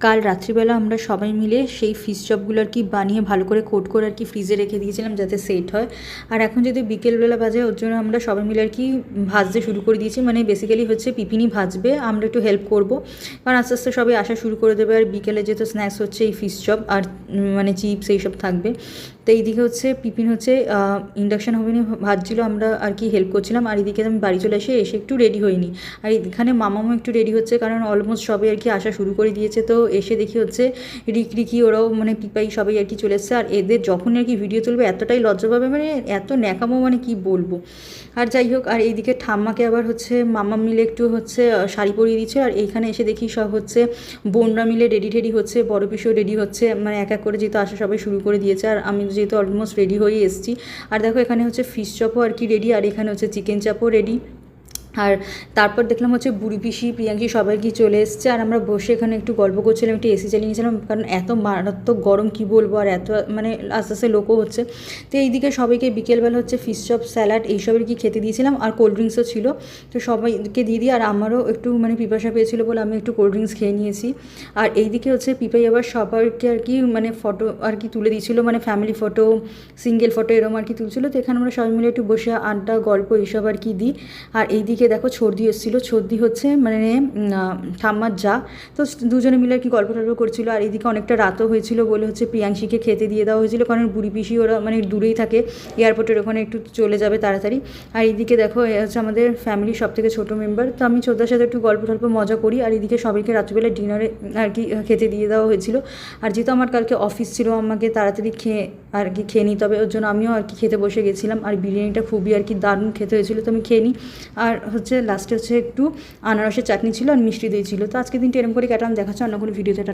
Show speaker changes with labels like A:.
A: কাল রাত্রিবেলা আমরা সবাই মিলে সেই ফিশ চপগুলো আর কি বানিয়ে ভালো করে কোট করে আর কি ফ্রিজে রেখে দিয়েছিলাম যাতে সেট হয়। আর এখন যদি বিকেলবেলা বাজে ওর জন্য আমরা সবাই মিলে আর কি ভাজতে শুরু করে দিয়েছি। মানে বেসিক্যালি হচ্ছে পিপিনি ভাজবে, আমরা একটু হেল্প করব, কারণ আস্তে আস্তে সবাই আসা শুরু করে দেবে। আর বিকেলে যেহেতু স্ন্যাক্স হচ্ছে এই ফিশ চপ আর মানে চিপস এইসব থাকবে। তো এইদিকে হচ্ছে পিপিন হচ্ছে ইন্ডাকশান ওভেনে ভাজছিল, আমরা আর কি হেল্প করছিলাম। আর এদিকে আমি বাড়ি চলে এসে একটু রেডি হইনি। আর এখানে মামামও একটু রেডি হচ্ছে, কারণ অলমোস্ট সবাই আর কি আসা শুরু করে দিয়েছে। তো এসে দেখি হচ্ছে রিকি ওরাও মানে পিপাই সবাই আর কি চলে এসছে। আর এদের যখন আর কি ভিডিও তুলবে এতটাই লজ্জা পাবে, মানে এত ন্যাকামো মানে কি বলবো। আর যাই হোক, আর এইদিকে ঠাম্মাকে আবার হচ্ছে মামা মিলে একটু হচ্ছে শাড়ি পরিয়ে দিচ্ছে। আর এইখানে এসে দেখি সব হচ্ছে বোনরা মিলে রেডি হচ্ছে, বড় পিসও রেডি হচ্ছে, মানে এক এক করে যেহেতু আসা সবাই শুরু করে দিয়েছে। আর আমি যেহেতু অলমোস্ট রেডি হয়ে এসেছি। আর দেখো এখানে হচ্ছে ফিশ চপও আর কি রেডি, আর এখানে হচ্ছে চিকেন চাপও রেডি। আর তারপর দেখলাম হচ্ছে বুড়ি পিসি প্রিয়াঙ্কি সবাই কি চলে এসছে। আর আমরা বসে এখানে একটু গল্প করছিলাম, একটু এসি চালিয়ে নিয়েছিলাম, কারণ এত মারাত্মক গরম কি বলবো। আর এত মানে আস্তে আস্তে লোকও হচ্ছে। তো এইদিকে সবাইকে বিকেলবেলা হচ্ছে ফিশ চপ স্যালাড এইসবের কি খেতে দিয়েছিলাম, আর কোল্ড ড্রিঙ্কসও ছিল। তো সবাইকে দিয়ে দিই। আর আমারও একটু মানে পিপাসা পেয়েছিলো বলে আমি একটু কোল্ড ড্রিঙ্কস খেয়ে নিয়েছি। আর এইদিকে হচ্ছে পিপাই আবার সবাইকে আর কি মানে ফটো আর কি তুলে দিয়েছিলো, মানে ফ্যামিলি ফটো, সিঙ্গেল ফটো এরকম আর কি তুলছিলো। তো এখানে আমরা সবাই মিলে একটু বসে আড্ডা গল্প এইসব আর কি দিই। আর এইদিকে দেখো ছর্দি এসেছিলো, ছর্দি হচ্ছে মানে ঠাম্মার যা। তো দুজনে মিলে আর কি গল্প টল্প করছিলো। আর এইদিকে অনেকটা রাতও হয়েছিল বলে হচ্ছে প্রিয়াংশীকে খেতে দিয়ে দেওয়া হয়েছিল, কারণ বুড়ি পিসি ওরা মানে দূরেই থাকে, এয়ারপোর্টের ওখানে একটু চলে যাবে তাড়াতাড়ি। আর এইদিকে দেখো হচ্ছে আমাদের ফ্যামিলির সব থেকে ছোটো মেম্বার। তো আমি ছোটদের সাথে একটু গল্প টল্প মজা করি। আর এইদিকে সবাইকে রাত্রিবেলা ডিনারে আর কি খেতে দিয়ে দেওয়া হয়েছিল। আর যেহেতু আমার কালকে অফিস ছিল, আমাকে তাড়াতাড়ি খেয়ে নিতে হবে, ওর জন্য আমিও আর কি খেতে বসে গেছিলাম। আর বিরিয়ানিটা খুবই আর কি দারুণ খেতে হয়েছিল, তো আমি খেয়ে নিই। আর হচ্ছে লাস্টে হচ্ছে একটু আনারসের চাটনি ছিল আর মিষ্টি দই ছিল। তো আজকে দিনটা এরকম করে কাটালাম। দেখাচ্ছে অন্য কোনো ভিডিওতে।